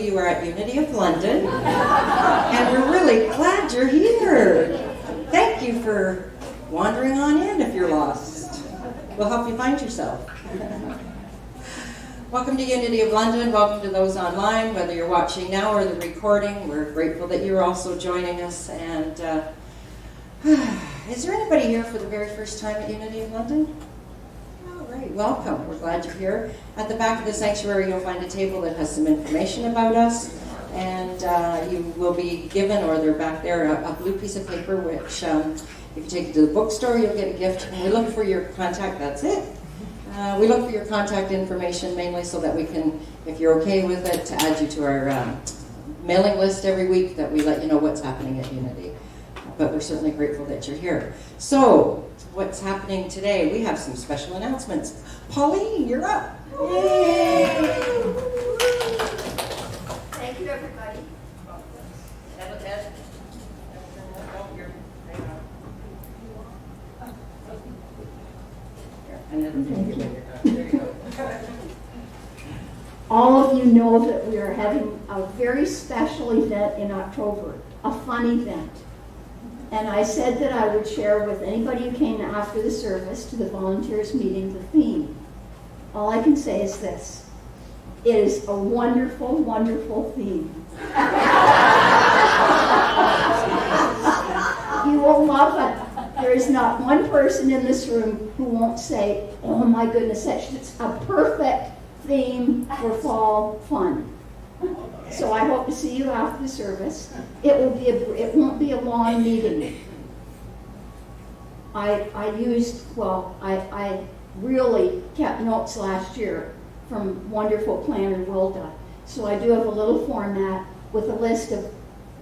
you are at Unity of London, and we're really glad you're here. Thank you for wandering on in if you're lost. We'll help you find yourself. Welcome to Unity of London. Welcome to those online, whether you're watching now or the recording. We're grateful that you're also joining us. And is there anybody here for the very first time at Unity of London? All right, welcome. We're glad you're here. At the back of the sanctuary, you'll find a table that has some information about us. And you will be given, or they're back there, a blue piece of paper, which if you take it to the bookstore, you'll get a gift. And we look for your contact, that's it. We look for your contact information mainly so that we can, if you're okay with it, to add you to our mailing list every week, that we let you know what's happening at Unity. But we're certainly grateful that you're here. So, what's happening today? We have some special announcements. Pauline, you're up. Yay! Thank you, everybody. All of you know that we are having a very special event in October, a fun event. And I said that I would share with anybody who came after the service to the volunteers meeting the theme. All I can say is this: it is a wonderful, wonderful theme. You will love it. There is not one person in this room who won't say, "Oh my goodness, it's a perfect theme for fall fun." So I hope to see you after the service. It won't be a long meeting. I really kept notes last year from wonderful planner Wilda. So I do have a little format with a list of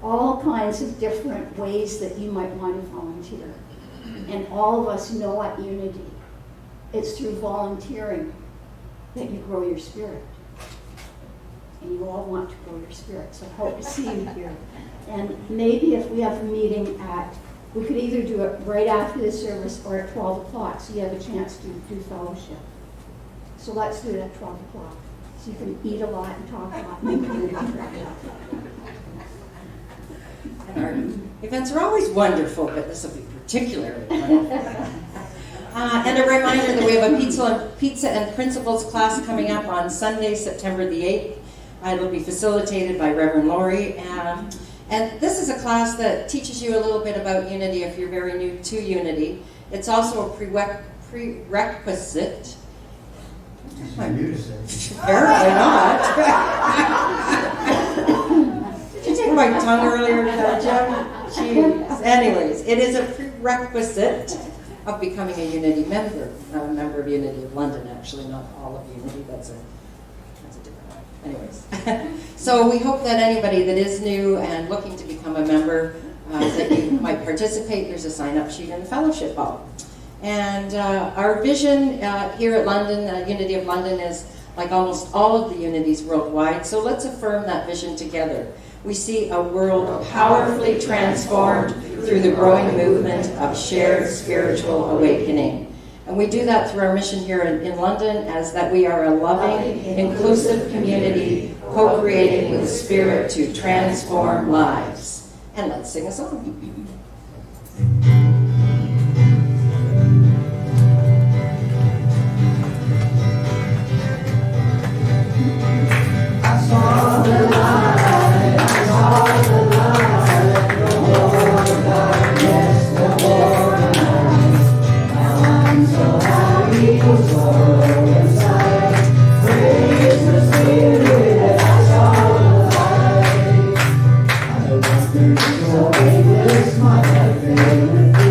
all kinds of different ways that you might want to volunteer. And all of us know at Unity, it's through volunteering that you grow your spirit. And you all want to grow your spirit, so I hope to see you here. And maybe if we have a meeting we could either do it right after the service or at 12 o'clock, so you have a chance to do fellowship. So let's do it at 12 o'clock, so you can eat a lot and talk a lot. And our events are always wonderful, but this will be particularly wonderful. And a reminder that we have a pizza and principles class coming up on Sunday, September the 8th. It'll be facilitated by Reverend Laurie. And this is a class that teaches you a little bit about Unity if you're very new to Unity. It's also a prerequisite. Apparently not. Did you take my tongue earlier, Jim? Jeez. Anyways, it is a prerequisite of becoming a Unity member. I'm a member of Unity of London, actually, not all of Unity. That's a different one. Anyways, so we hope that anybody that is new and looking to become a member, that you might participate. There's a sign-up sheet in the fellowship hall. And our vision here at London, Unity of London, is like almost all of the Unities worldwide. So let's affirm that vision together. We see a world powerfully transformed through the growing movement of shared spiritual awakening. And we do that through our mission here in London, as that we are a loving, inclusive community, co-creating with the Spirit to transform lives. And let's sing a song. I saw the light, I saw the light, the war darkness, the war night. Now I'm so happy, so inside. Praise the Spirit, I saw the light. I wondered, so is my favorite.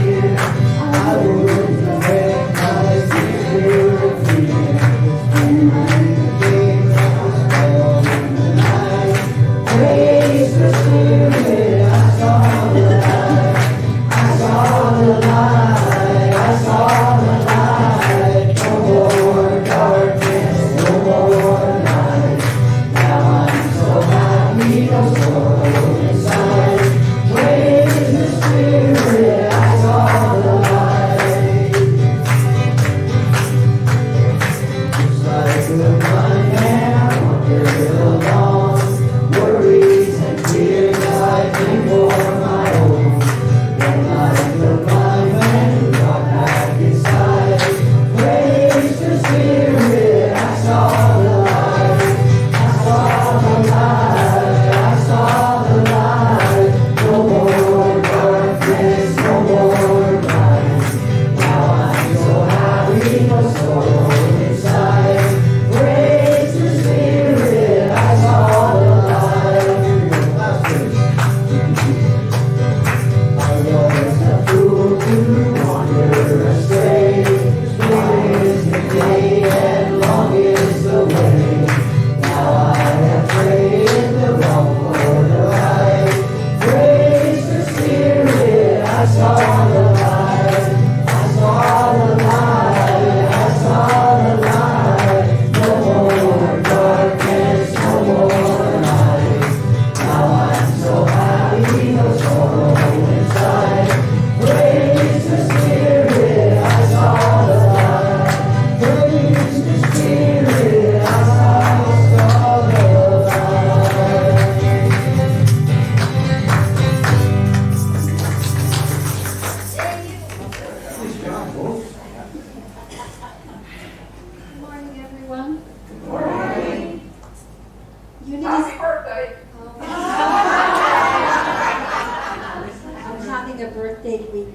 Big Week.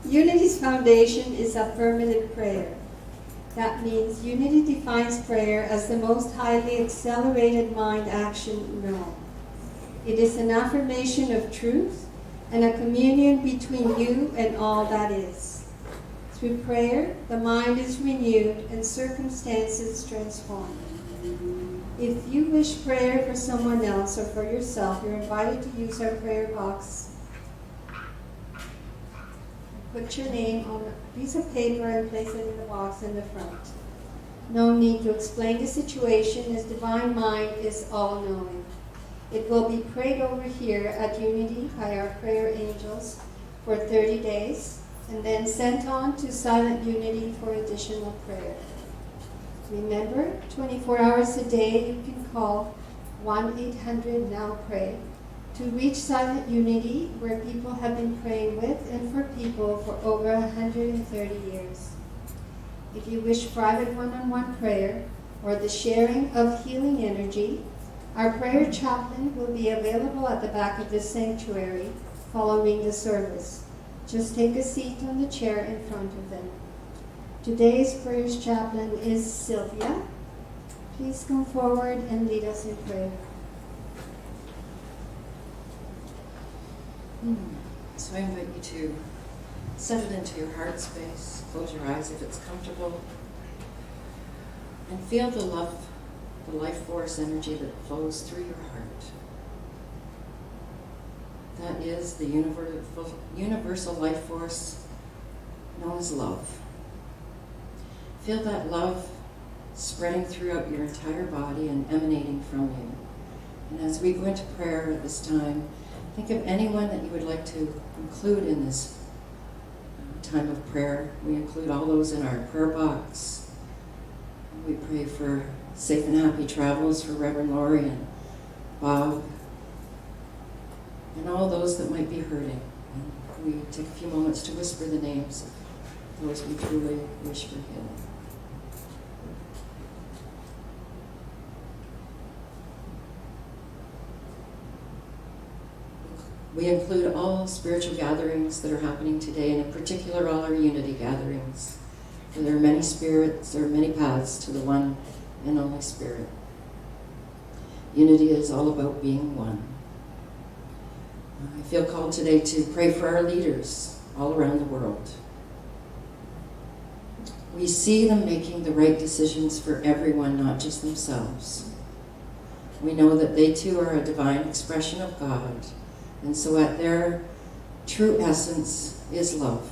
Unity's foundation is affirmative prayer. That means Unity defines prayer as the most highly accelerated mind action known. It is an affirmation of truth and a communion between you and all that is. Through prayer, the mind is renewed and circumstances transformed. If you wish prayer for someone else or for yourself, you're invited to use our prayer box. Put your name on a piece of paper and place it in the box in the front. No need to explain the situation, as Divine Mind is all-knowing. It will be prayed over here at Unity by our prayer angels for 30 days, and then sent on to Silent Unity for additional prayer. Remember, 24 hours a day you can call 1-800-NOW-PRAY to reach Silent Unity, where people have been praying with and for people for over 130 years. If you wish private one-on-one prayer or the sharing of healing energy, our prayer chaplain will be available at the back of the sanctuary following the service. Just take a seat on the chair in front of them. Today's prayers chaplain is Sylvia. Please come forward and lead us in prayer. So I invite you to set it into your heart space. Close your eyes if it's comfortable. And feel the love, the life force energy that flows through your heart. That is the universal life force known as love. Feel that love spreading throughout your entire body and emanating from you. And as we go into prayer at this time, think of anyone that you would like to include in this time of prayer. We include all those in our prayer box. We pray for safe and happy travels for Reverend Laurie and Bob and all those that might be hurting. And we take a few moments to whisper the names of those we truly wish for healing. We include all spiritual gatherings that are happening today, and in particular all our unity gatherings. For there are many spirits, there are many paths to the one and only Spirit. Unity is all about being one. I feel called today to pray for our leaders all around the world. We see them making the right decisions for everyone, not just themselves. We know that they too are a divine expression of God. And so at their true essence is love.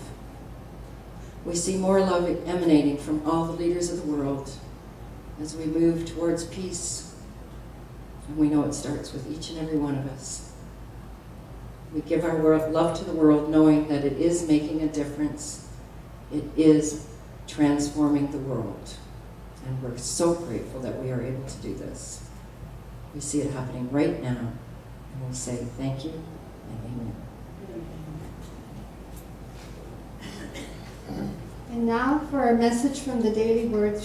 We see more love emanating from all the leaders of the world as we move towards peace. And we know it starts with each and every one of us. We give our love to the world knowing that it is making a difference. It is transforming the world. And we're so grateful that we are able to do this. We see it happening right now. And we say thank you. Amen. And now for our message from the Daily Word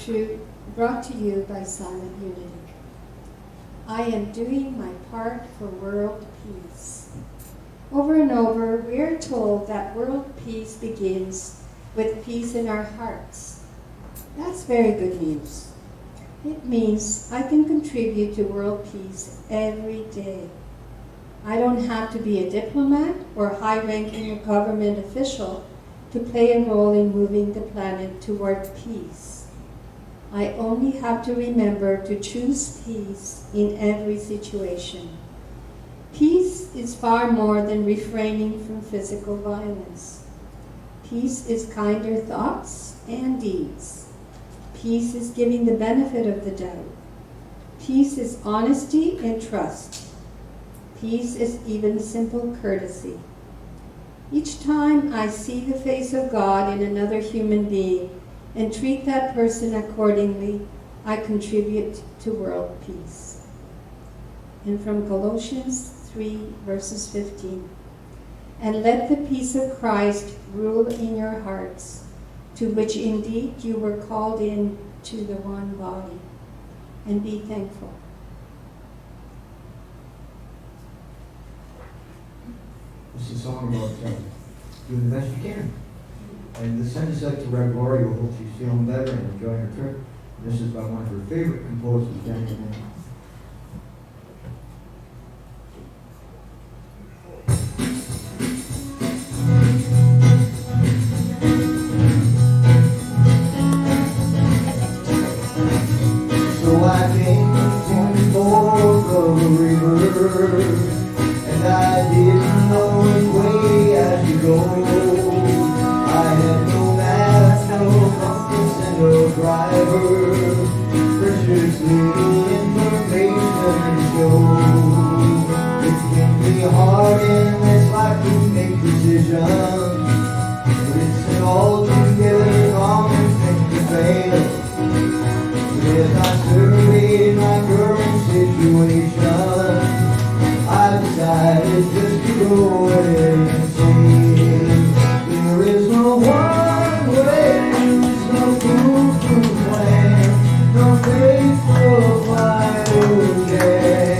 brought to you by Silent Unity. I am doing my part for world peace. Over and over, we are told that world peace begins with peace in our hearts. That's very good news. It means I can contribute to world peace every day. I don't have to be a diplomat or high-ranking government official to play a role in moving the planet toward peace. I only have to remember to choose peace in every situation. Peace is far more than refraining from physical violence. Peace is kinder thoughts and deeds. Peace is giving the benefit of the doubt. Peace is honesty and trust. Peace is even simple courtesy. Each time I see the face of God in another human being and treat that person accordingly, I contribute to world peace. And from Colossians 3, verses 15. And let the peace of Christ rule in your hearts, to which indeed you were called in to the one body. And be thankful. This is a song about doing the best you can. And this sends us out to Red Glory, who hopes she's feeling better and enjoying her trip. This is by one of her favorite composers, Daniel Mann. So I came to both of the river, and I didn't know which way I should go. I had no map, no compass, and no driver. Precious little information to show. It can be hard in this life to make decisions, but it's an altogether common thing to fail. As I surveyed my current situation, I decided just to go ahead and say, there is no one way, there's no foolproof plan, no faithful final day.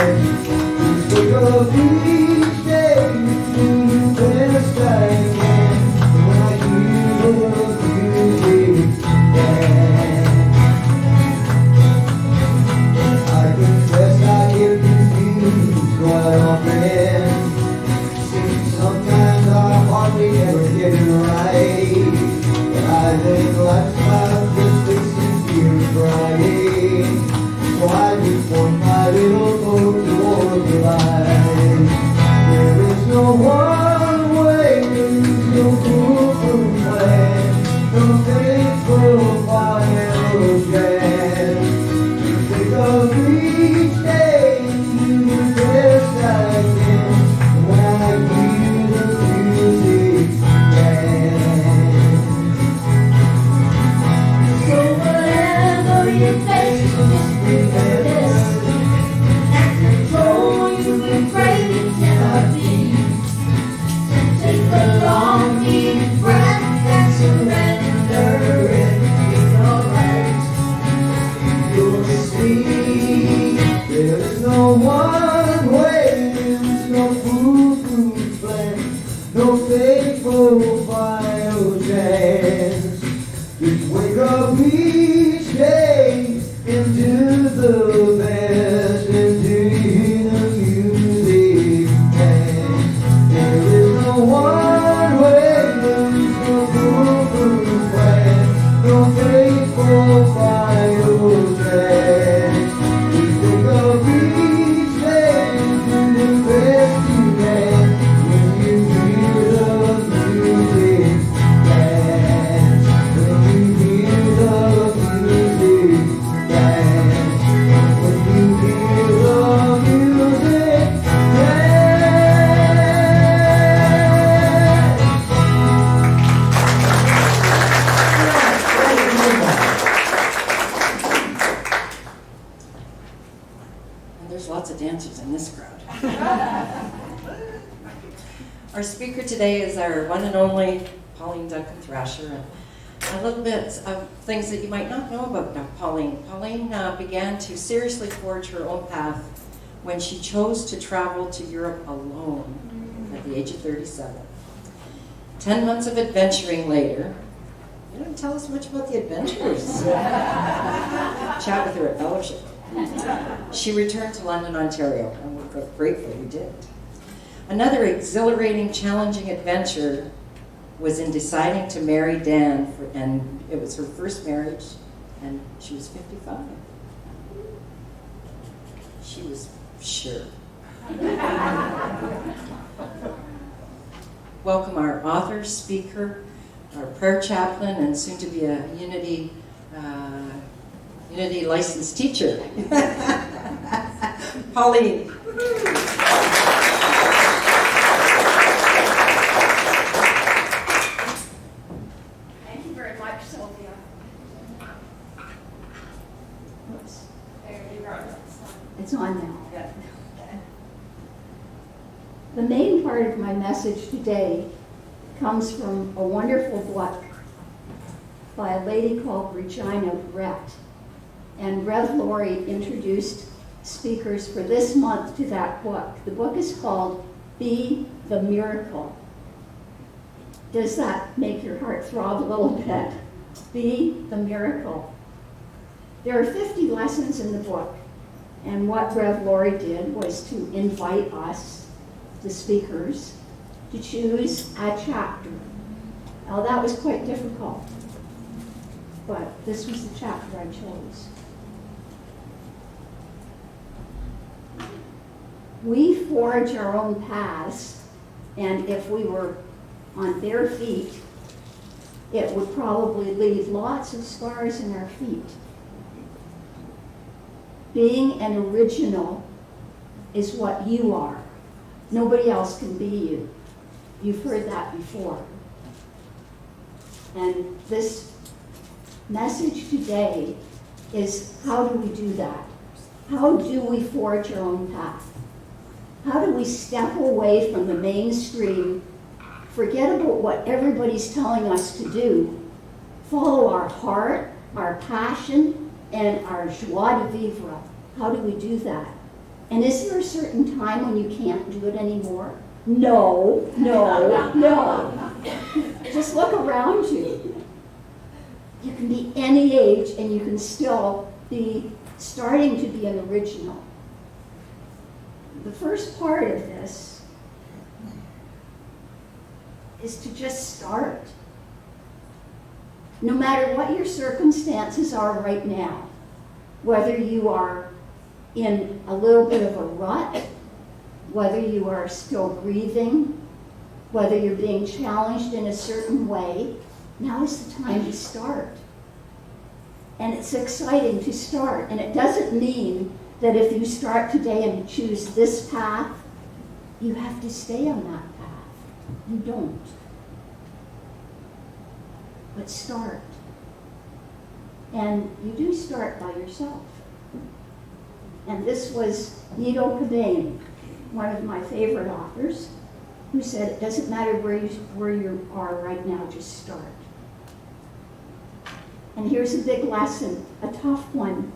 Just wake up each day, do the best I can, when I hear the music dance. I confess I get confused quite often. Sometimes I hardly ever get it right. But I think life's about just fixing fear crying. So I just point my little boat toward the light. There is no one way, there's no foolproof plan, no faithful final chance. Pick up each day and do the best I can when I hear the music dance. So whatever you face, just remember this: that control you've been praying cannot be. So take a long deep breath and surrender everything alright. You'll see there is no one way, there's no foolproof plan, no faithful final chance. Just wake up each day and do the best and do the music dance. There is no one way, there's no foolproof plan, no faithful final chance. Just wake up each day and do the best you can when you hear the music dance. When you hear the music dance. When you hear the music dance. And there's lots of dancers in this crowd. Our speaker today is our one and only Pauline Duncan-Thrasher. And a little bit of things that you might not know about Pauline. Pauline began to seriously forge her own path when she chose to travel to Europe alone at the age of 37. 10 months of adventuring later, you didn't tell us much about the adventures. Chat with her at fellowship. She returned to London, Ontario, and we're grateful we did. Another exhilarating, challenging adventure was in deciding to marry Dan, and it was her first marriage, and she was 55. She was sure. Welcome our author, speaker, our prayer chaplain, and soon to be a Unity licensed teacher, Pauline. Thank you very much, Sylvia. Oops, There you go. it's on now. Good. The main part of my message today comes from a wonderful book by a lady called Regina Brett. And Rev Lori introduced speakers for this month to that book. The book is called Be the miracle. Does that make your heart throb a little bit? Be the miracle. There are 50 lessons in the book, and what Rev Lori did was to invite us, the speakers, to choose a chapter. Now that was quite difficult, but this was the chapter I chose. We forge our own paths, and if we were on bare feet, it would probably leave lots of scars in our feet. Being an original is what you are. Nobody else can be you. You've heard that before. And this message today is, how do we do that? How do we forge our own path? How do we step away from the mainstream, forget about what everybody's telling us to do, follow our heart, our passion, and our joie de vivre? How do we do that? And is there a certain time when you can't do it anymore? No, no, no. Just look around you. You can be any age and you can still be starting to be an original. The first part of this is to just start. No matter what your circumstances are right now, whether you are in a little bit of a rut, whether you are still breathing, whether you're being challenged in a certain way, now is the time to start. And it's exciting to start. And it doesn't mean that if you start today and choose this path, you have to stay on that path. You don't. But start. And you do start by yourself. And this was Nido Qubein, one of my favorite authors, who said it doesn't matter where you are right now, just start. And here's a big lesson, a tough one.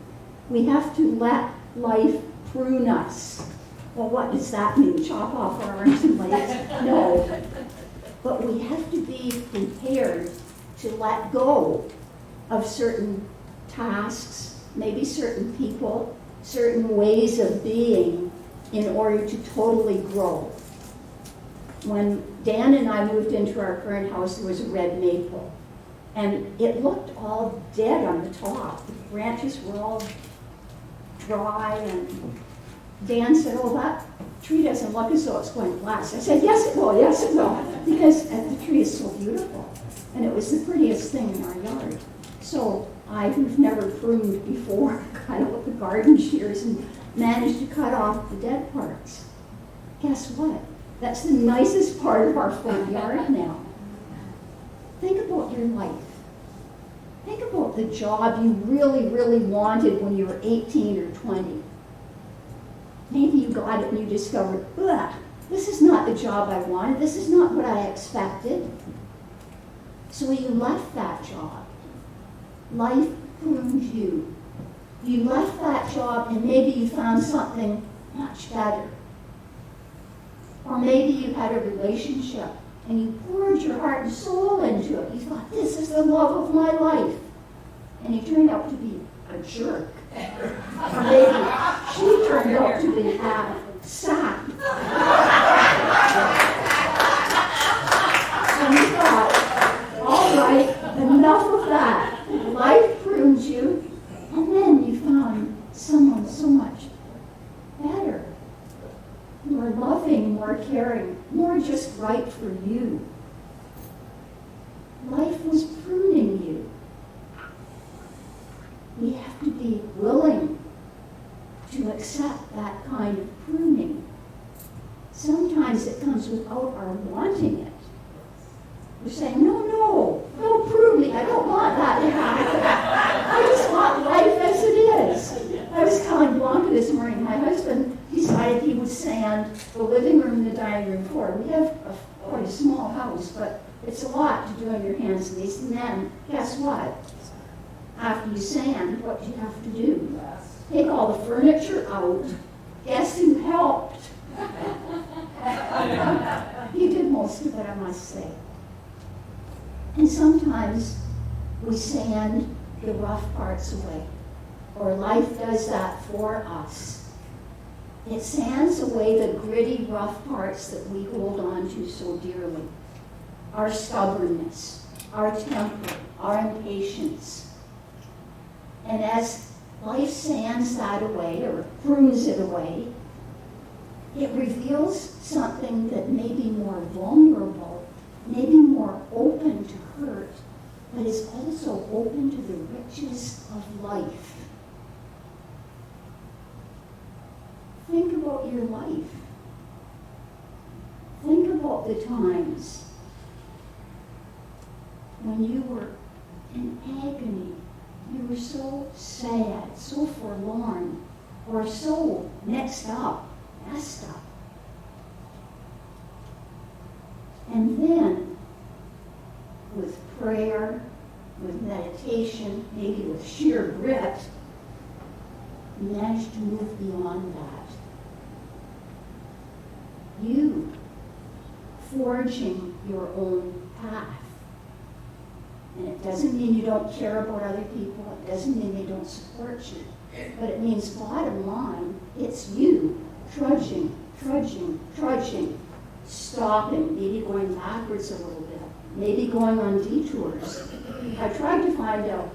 We have to let life prune us. Well, what does that mean? Chop off our arms and legs? No. But we have to be prepared to let go of certain tasks, maybe certain people, certain ways of being in order to totally grow. When Dan and I moved into our current house, there was a red maple. And it looked all dead on the top. The branches were all dry, and Dan said, oh, that tree doesn't look as though it's going to last. I said, yes it will, because the tree is so beautiful. And it was the prettiest thing in our yard. So I, who've never pruned before, got out the garden shears and managed to cut off the dead parts. Guess what? That's the nicest part of our front yard now. Think about your life. Think about the job you really, really wanted when you were 18 or 20. Maybe you got it and you discovered, ugh, this is not the job I wanted. This is not what I expected. So you left that job. Life pruned you. You left that job and maybe you found something much better. Or maybe you had a relationship and you poured your heart and soul into it. You thought, this is the love of my life. And he turned out to be a jerk. Or maybe she turned out to be a sap. And you thought, all right, enough of that. Life prunes you, and then you found someone so much better. More loving, more caring, more just right for you. Life was pruning you. We have to be willing to accept that kind of pruning. Sometimes it comes without our wanting it. We're saying, no, prune me. I don't want that to happen. I just want life as it is. I was telling Blanca this morning, my husband decided he would sand the living room and the dining room floor. We have quite a small house, but it's a lot to do on your hands and knees. And then, guess what? After you sand, what do you have to do? Take all the furniture out. Guess who helped? that I must say. And sometimes we sand the rough parts away, or life does that for us. It sands away the gritty, rough parts that we hold on to so dearly. Our stubbornness, our temper, our impatience. And as life sands that away, or prunes it away, it reveals something that may be more vulnerable, maybe more open to hurt, but is also open to the riches of life. Think about your life. Think about the times when you were in agony. You were so sad, so forlorn, or so messed up. And then, with prayer, with meditation, maybe with sheer grit, you managed to move beyond that. You forging your own path. And it doesn't mean you don't care about other people. It doesn't mean they don't support you. But it means, bottom line, it's you trudging, stopping, maybe going backwards a little bit, maybe going on detours. I tried to find a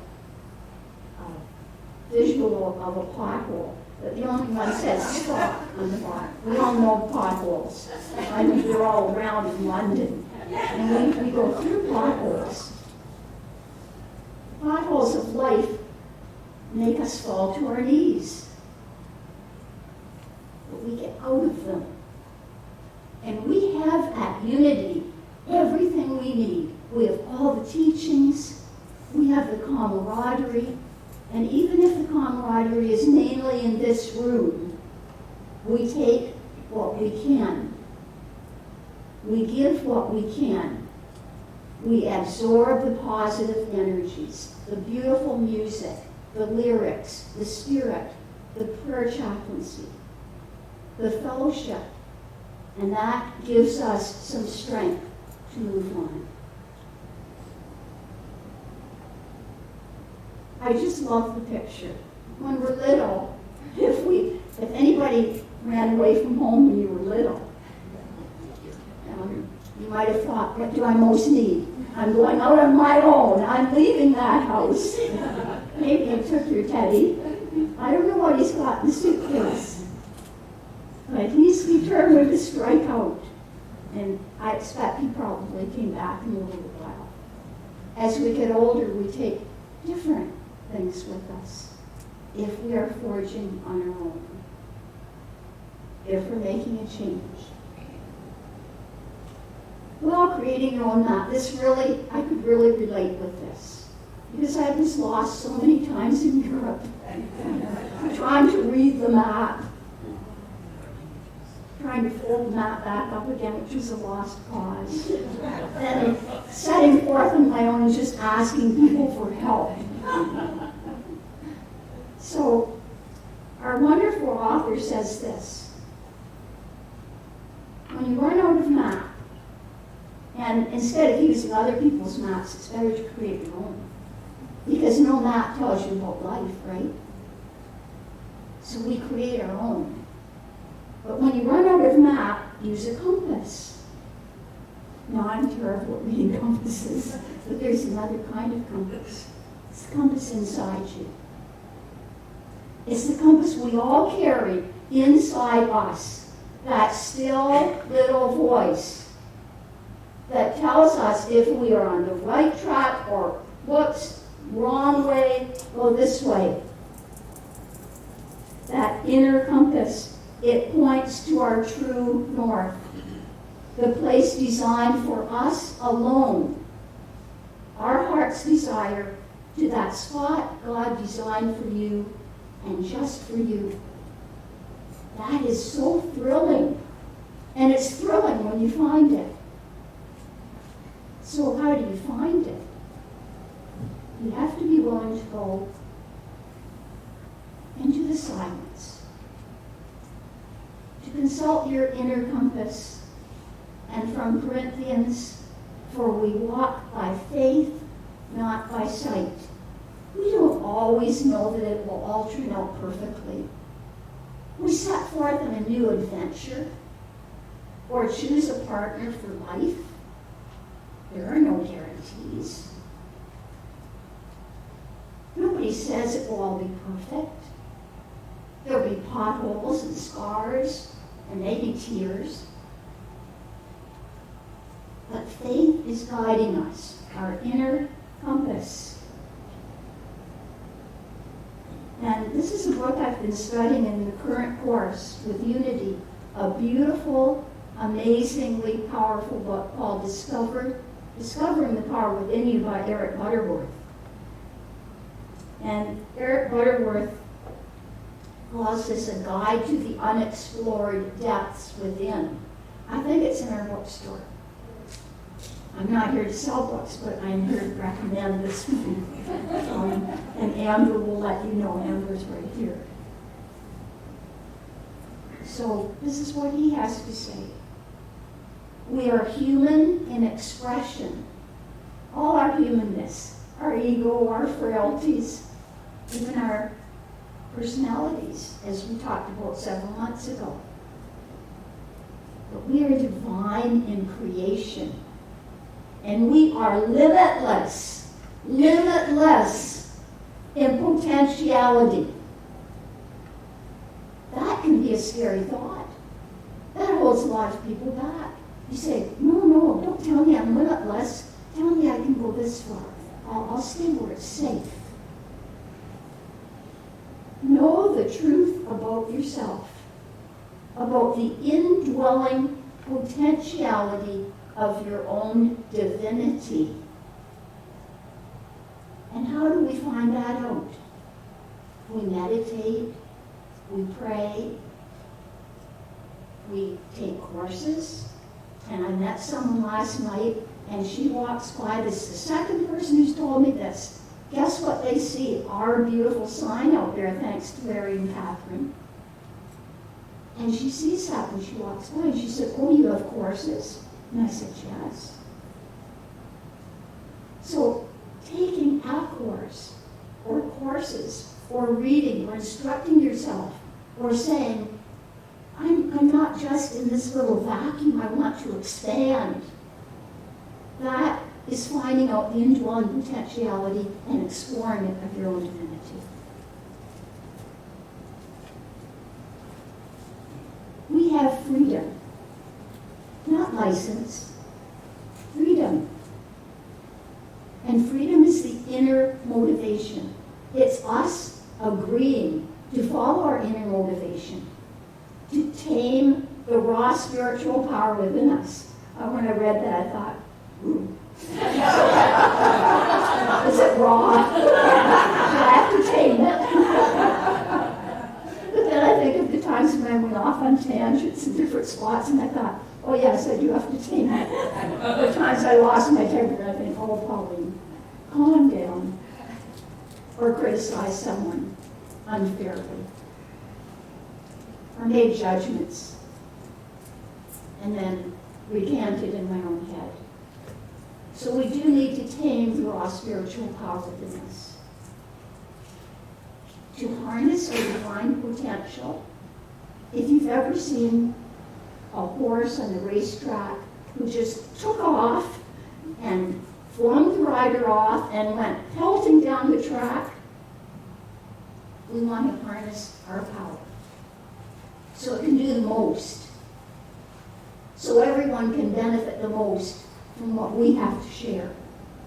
visual of a pothole, but the only one says stop on the bottom. We all know potholes. I mean, they're all around in London. And we go through potholes. Potholes of life make us fall to our knees. But we get out of them. And we have at Unity everything we need. We have all the teachings, we have the camaraderie, and even if the camaraderie is mainly in this room, we take what we can. We give what we can. We absorb the positive energies, the beautiful music, the lyrics, the spirit, the prayer chaplaincy, the fellowship, and that gives us some strength to move on. I just love the picture. When we're little, if anybody ran away from home when you were little, you might have thought, what do I most need? I'm going out on my own. I'm leaving that house. Maybe you took your teddy. I don't know what he's got in the suitcase. But he's determined to strike out. And I expect he probably came back in a little while. As we get older, we take different things with us. If we are forging on our own. If we're making a change. Well, creating your own map. I could really relate with this. Because I was lost so many times in Europe. Trying to read the map. Trying to fold the map back up again, which was a lost cause. And setting forth on my own and just asking people for help. So, our wonderful author says this. When you run out of map, and instead of using other people's maps, it's better to create your own. Because no map tells you about life, right? So we create our own. But when you run out of map, use a compass. Now, I'm terrible at reading compasses, but there's another kind of compass. It's the compass inside you. It's the compass we all carry inside us. That still little voice that tells us if we are on the right track or whoops, wrong way, go this way. That inner compass, it points to our true north, the place designed for us alone, our heart's desire, to that spot God designed for you and just for you. That is so thrilling, and it's thrilling when you find it. So how do you find it? You have to be willing to go into the silence, to consult your inner compass, And from Corinthians, for we walk by faith, not by sight. We don't always know that it will all turn out perfectly. We set forth on a new adventure or choose a partner for life. There are no guarantees. Nobody says it will all be perfect. There'll be potholes and scars and maybe tears. But faith is guiding us, our inner compass. And this is a book I've been studying in the current course with Unity, a beautiful, amazingly powerful book called Discovering the Power Within You by Eric Butterworth. And Eric Butterworth calls this a guide to the unexplored depths within. I think it's in our bookstore. I'm not here to sell books, but I'm here to recommend this one. And Amber will let you know. Amber's right here. So this is what he has to say. We are human in expression. All our humanness, our ego, our frailties, even our personalities, as we talked about several months ago. But we are divine in creation. And we are limitless in potentiality. That can be a scary thought. That holds a lot of people back. You say, no, don't tell me I'm limitless. Tell me I can go this far. I'll stay where it's safe. Know the truth about yourself, about the indwelling potentiality of your own divinity. And how do we find that out? We meditate, we pray, we take courses. And I met someone last night, and she walks by. This is the second person who's told me this. Guess what they see? Our beautiful sign out there, thanks to Larry and Catherine. And she sees that when she walks by, and she said, oh, you have courses? And I said, yes. So taking a course, or courses, or reading, or instructing yourself, or saying, I'm not just in this little vacuum, I want to expand. That is finding out the indwelling potentiality and exploring it of your own divinity. We have freedom, not license, freedom. And freedom is the inner motivation. It's us agreeing to follow our inner motivation, to tame the raw spiritual power within us. When I read that, I thought, ooh. Is it raw? Do I have to tame it? But then I think of the times when I went off on tangents in different spots, and I thought, oh yes, I do have to tame it. The times I lost my temper, I think, oh, Pauline, calm down. Or criticize someone unfairly. Or made judgments. And then recanted in my own head. So we do need to tame the raw spiritual power within us. To harness our divine potential. If you've ever seen a horse on the racetrack who just took off and flung the rider off and went pelting down the track, we want to harness our power so it can do the most. So everyone can benefit the most from what we have to share.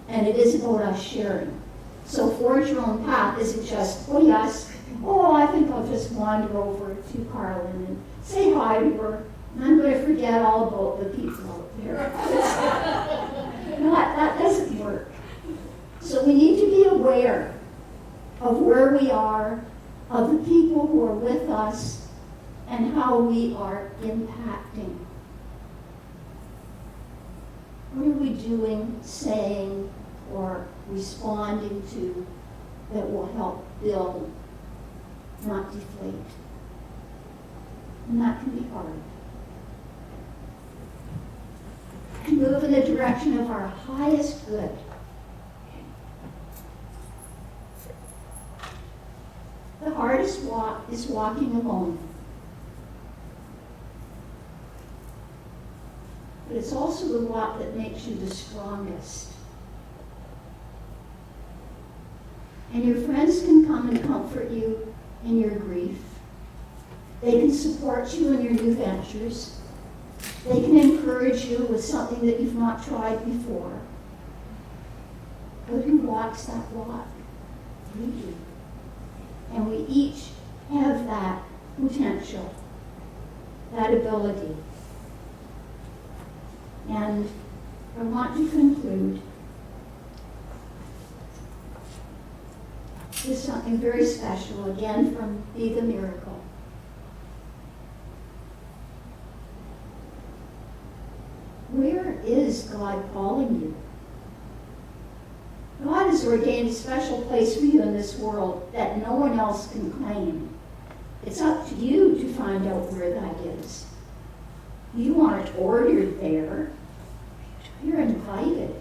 And it is about us sharing. So forge your own path isn't just, oh yes, oh I think I'll just wander over to Carlin and say hi to her, and I'm going to forget all about the people out there. That doesn't work. So we need to be aware of where we are, of the people who are with us, and how we are impacting. What are we doing, saying, or responding to that will help build, not deflate? And that can be hard. to move in the direction of our highest good. The hardest walk is walking alone. But it's also the walk that makes you the strongest. And your friends can come and comfort you in your grief. They can support you in your new ventures. They can encourage you with something that you've not tried before. But who walks that walk? We do. And we each have that potential, that ability. And I want to conclude with something very special, again from Be the Miracle. Where is God calling you? God has ordained a special place for you in this world that no one else can claim. It's up to you to find out where that is. You aren't ordered there. You're invited.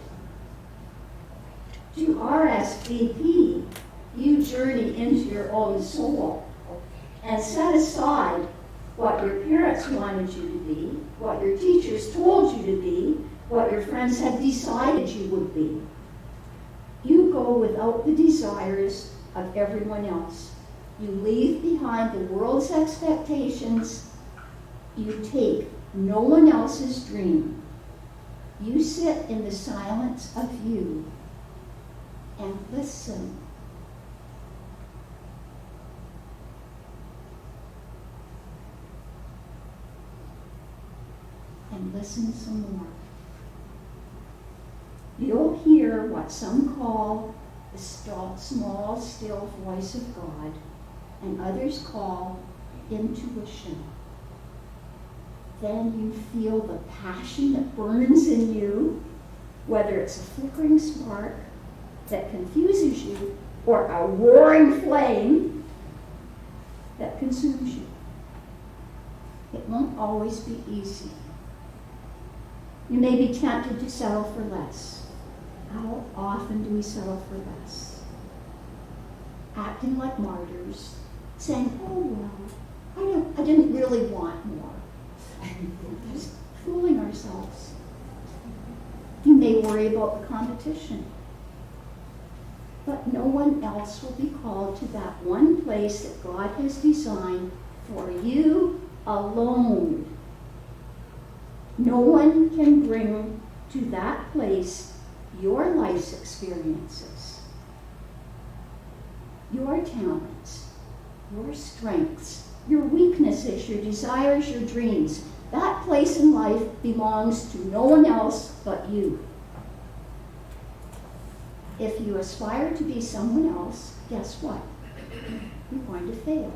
To RSVP, you journey into your own soul and set aside what your parents wanted you to be, what your teachers told you to be, what your friends had decided you would be. You go without the desires of everyone else. You leave behind the world's expectations. You take no one else's dream. You sit in the silence of you and listen. And listen some more. You'll hear what some call the small, still voice of God, and others call intuition. Then you feel the passion that burns in you, whether it's a flickering spark that confuses you or a roaring flame that consumes you. It won't always be easy. You may be tempted to settle for less. How often do we settle for less? Acting like martyrs, saying, oh, well, I didn't really want more. Just fooling ourselves. You may worry about the competition. But no one else will be called to that one place that God has designed for you alone. No one can bring to that place your life's experiences, your talents, your strengths, your weaknesses, your desires, your dreams. That place in life belongs to no one else but you. If you aspire to be someone else, guess what? You're going to fail.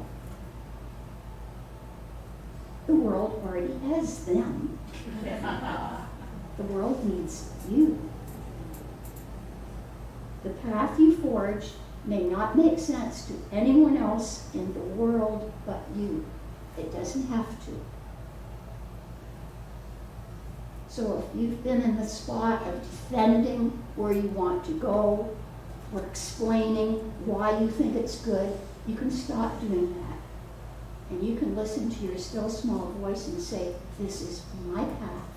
The world already has them. The world needs you. The path you forge may not make sense to anyone else in the world but you. It doesn't have to. So if you've been in the spot of defending where you want to go, or explaining why you think it's good, you can stop doing that. And you can listen to your still small voice and say, this is my path.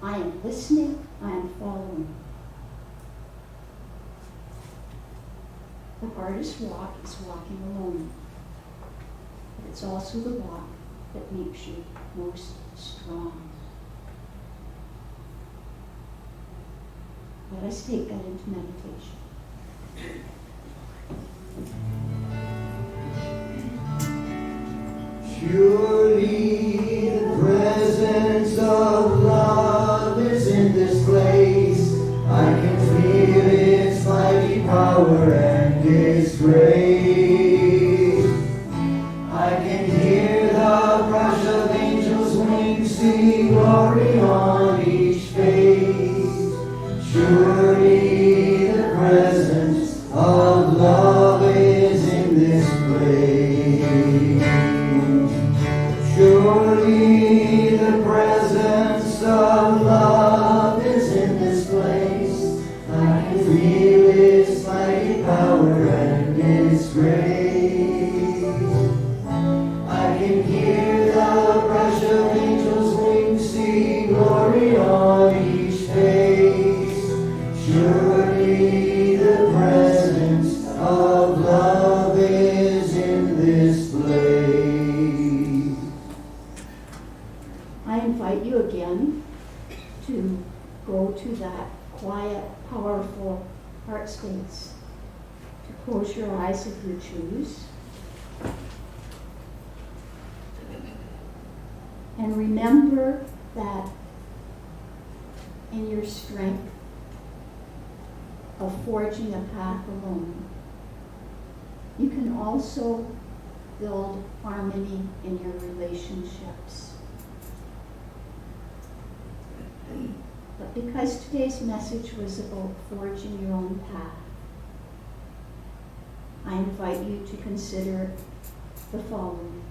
I am listening, I am following. The hardest walk is walking alone. But it's also the walk that makes you most strong. Let us take that into meditation. Surely the presence of love is in this place. I can feel its mighty power and its grace. I can hear the rush of angels' wings, see glory on each face. Surely the presence of love is in this place. Surely the presence of love I invite you again to go to that quiet, powerful heart space, to close your eyes if you choose. And remember that in your strength of forging a path alone, you can also build harmony in your relationships. But because today's message was about forging your own path, I invite you to consider the following.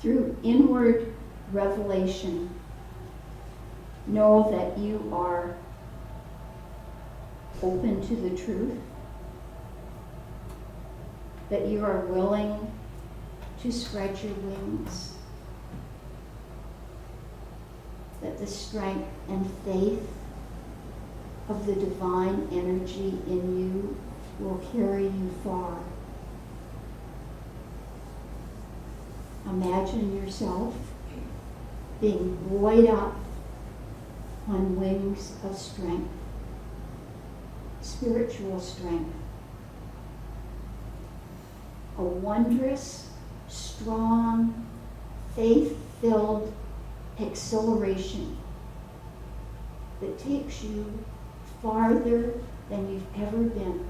Through inward revelation, know that you are open to the truth, that you are willing to spread your wings, that the strength and faith of the divine energy in you will carry you far. Imagine yourself being buoyed up on wings of strength, spiritual strength, a wondrous, strong, faith-filled exhilaration that takes you farther than you've ever been.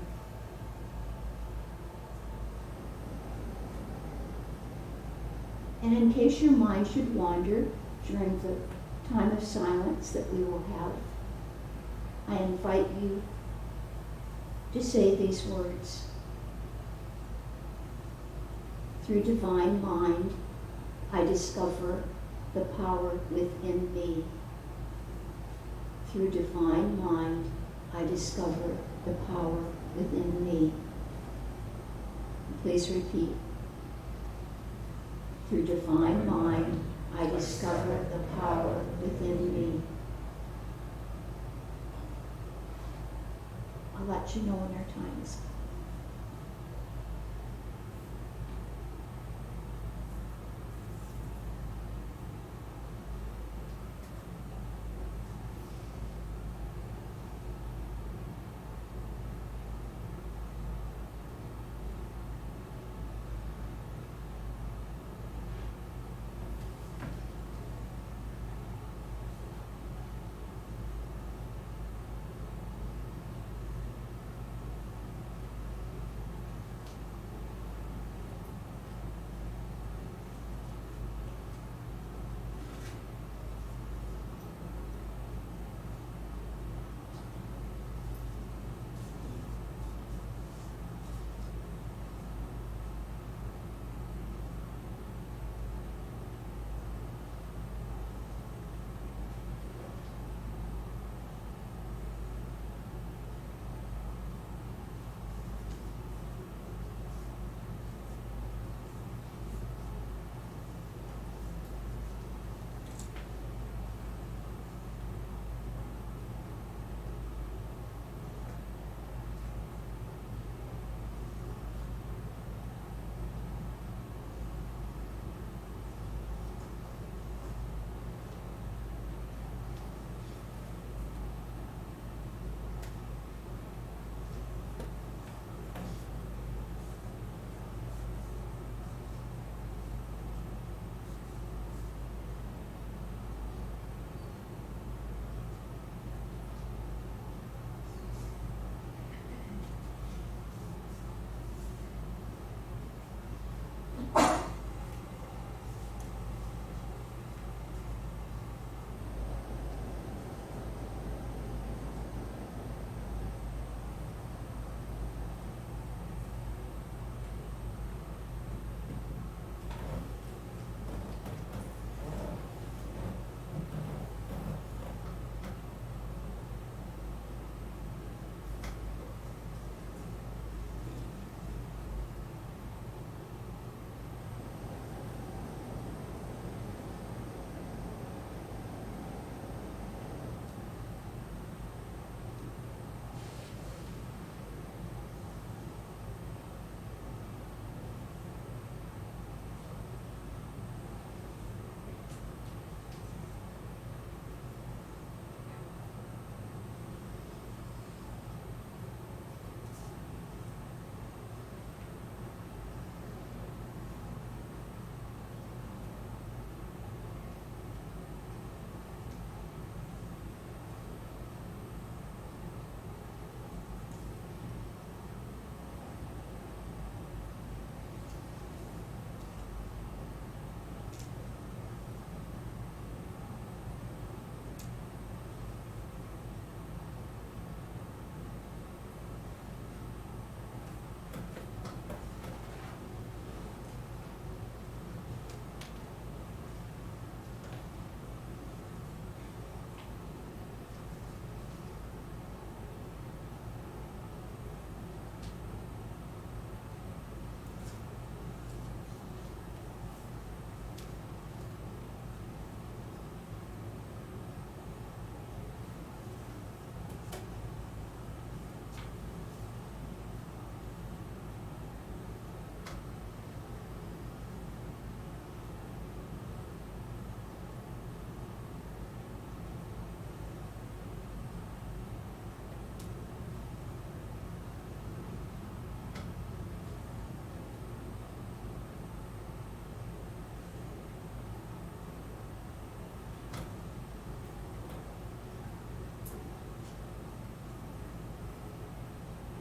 And in case your mind should wander during the time of silence that we will have, I invite you to say these words. Through divine mind, I discover the power within me. Through divine mind, I discover the power within me. Please repeat. Through divine mind, I discover the power within me. I'll let you know when our time is up.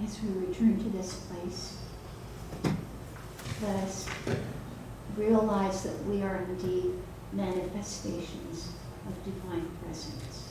as we return to this place, let us realize that we are indeed manifestations of divine presence.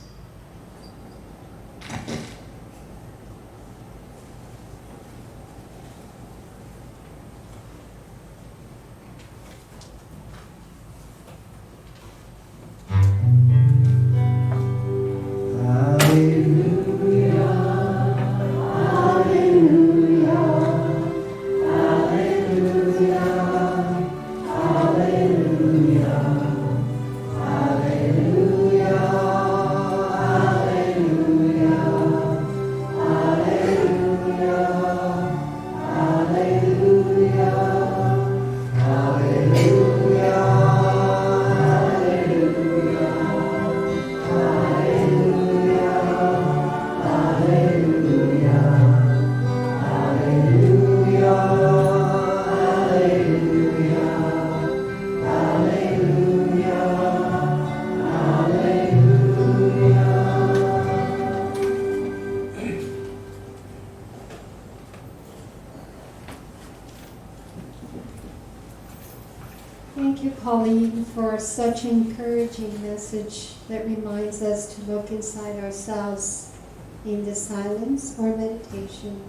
Thank you, Pauline, for such an encouraging message that reminds us to look inside ourselves in the silence or meditation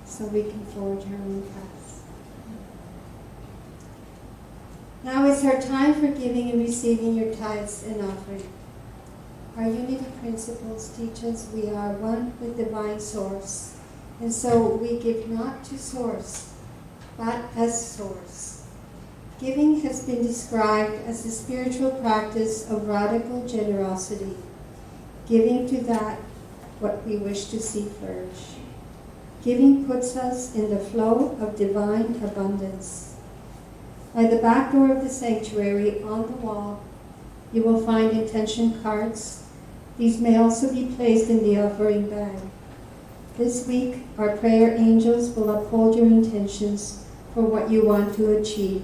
so we can forge our own paths. Now is our time for giving and receiving your tithes and offering. Our unity principles teach us we are one with divine source, and so we give not to source, but as source. Giving has been described as a spiritual practice of radical generosity, giving to that what we wish to see flourish. Giving puts us in the flow of divine abundance. By the back door of the sanctuary on the wall, you will find intention cards. These may also be placed in the offering bag. This week, our prayer angels will uphold your intentions for what you want to achieve,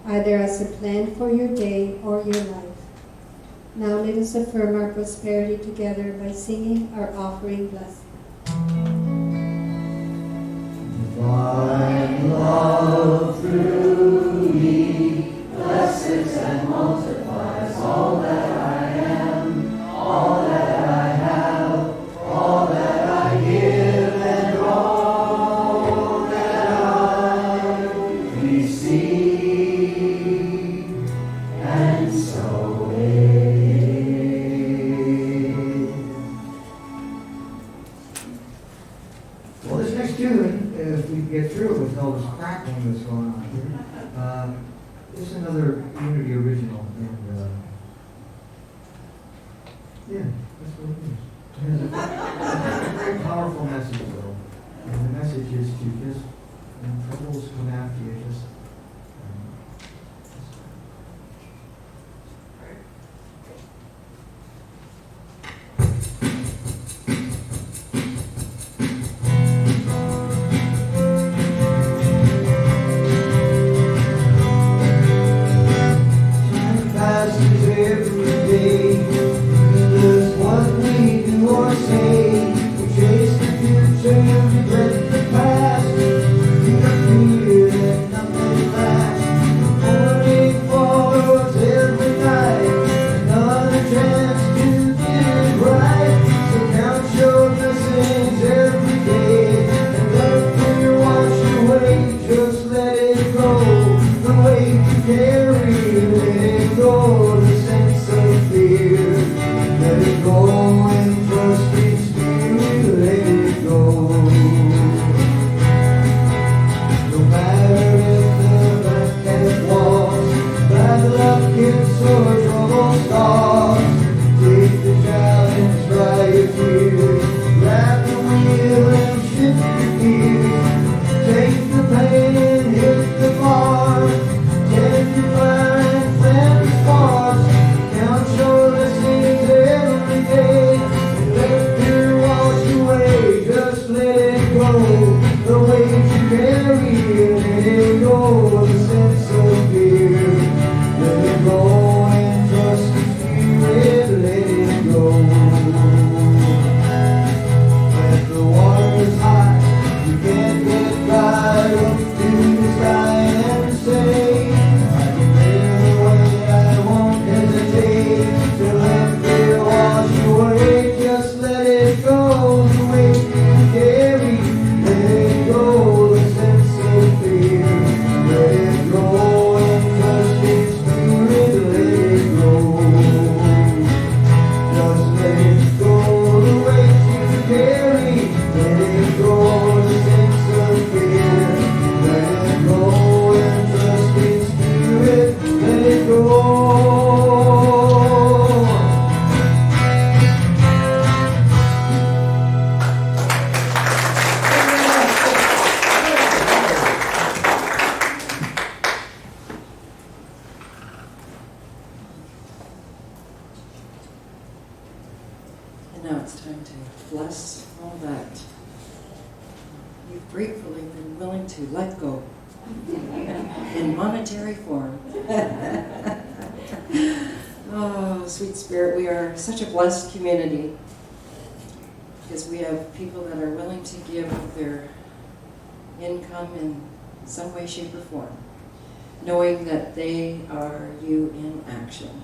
either as a plan for your day or your life. Now let us affirm our prosperity together by singing our offering blessing. Divine love through me blesses and multiplies all that I am, all that I have, all that I give, and all that I receive. And so it is. Well, this next tune, if we can get through it with all this crackling that's going on here, is another Unity original. And yeah, that's what it is. It's a very powerful message, though. And the message is to just, when troubles come after you, just passes every day. We lose what we do or say. We chase the future and regret the past. We don't fear that nothing bless all that you've gratefully been willing to let go in monetary form. Oh, sweet Spirit, we are such a blessed community because we have people that are willing to give their income in some way, shape, or form, knowing that they are you in action.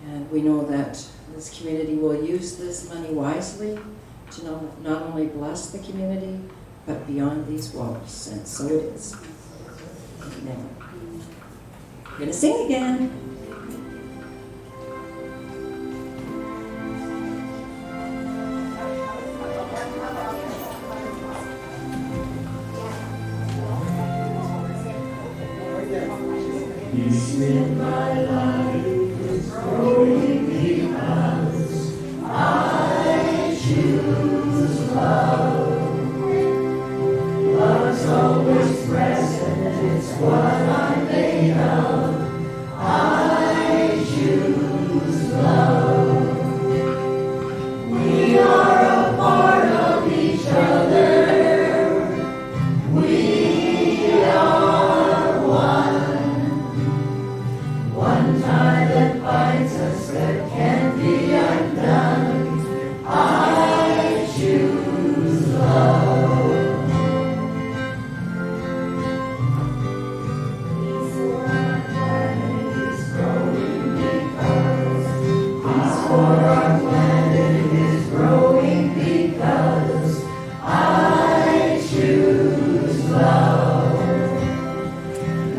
And we know that this community will use this money wisely to not only bless the community, but beyond these walls. And so it is. Amen. We're going to sing again. Peace in my life is growing because I choose love. Love's always present, it's what I'm made of. I choose love. We are a part of each other. We are one. One tie that binds us that can't be undone. I choose love. Peace for our planet is growing because peace for our planet is growing because I choose love.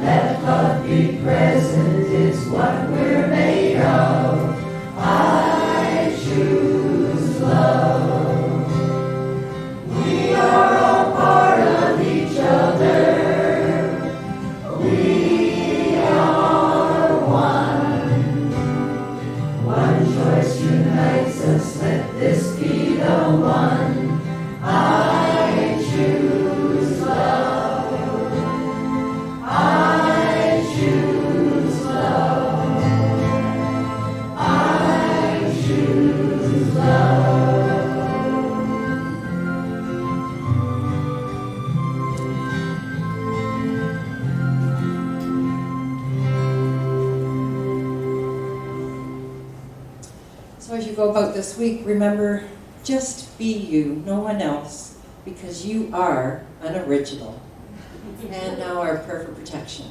Let love be present. It's what we're made of. I choose love. We are all part of each other. We are one. One choice unites us. Let this be the one. I choose love. I choose love. I choose love. So as you go about this week, remember, just be you, no one else, because you are an original. And now our prayer for protection.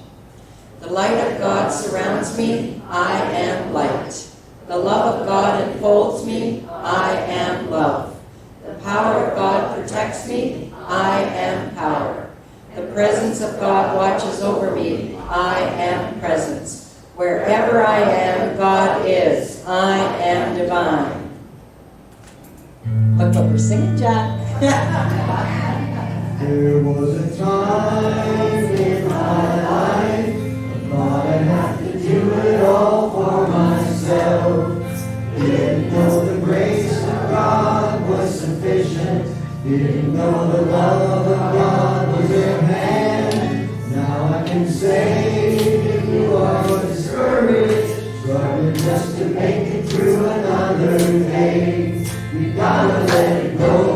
The light of God surrounds me, I am light. The love of God enfolds me, I am love. The power of God protects me, I am power. The presence of God watches over me, I am presence. Wherever I am, God is, I am divine. Look what we're singing, Jack. There was a time in my life I thought I'd have to do it all for myself. Didn't know the grace of God was sufficient. Didn't know the love of God was at hand. Now I can say if you are discouraged, struggling just to make it through another day, we gotta let it go.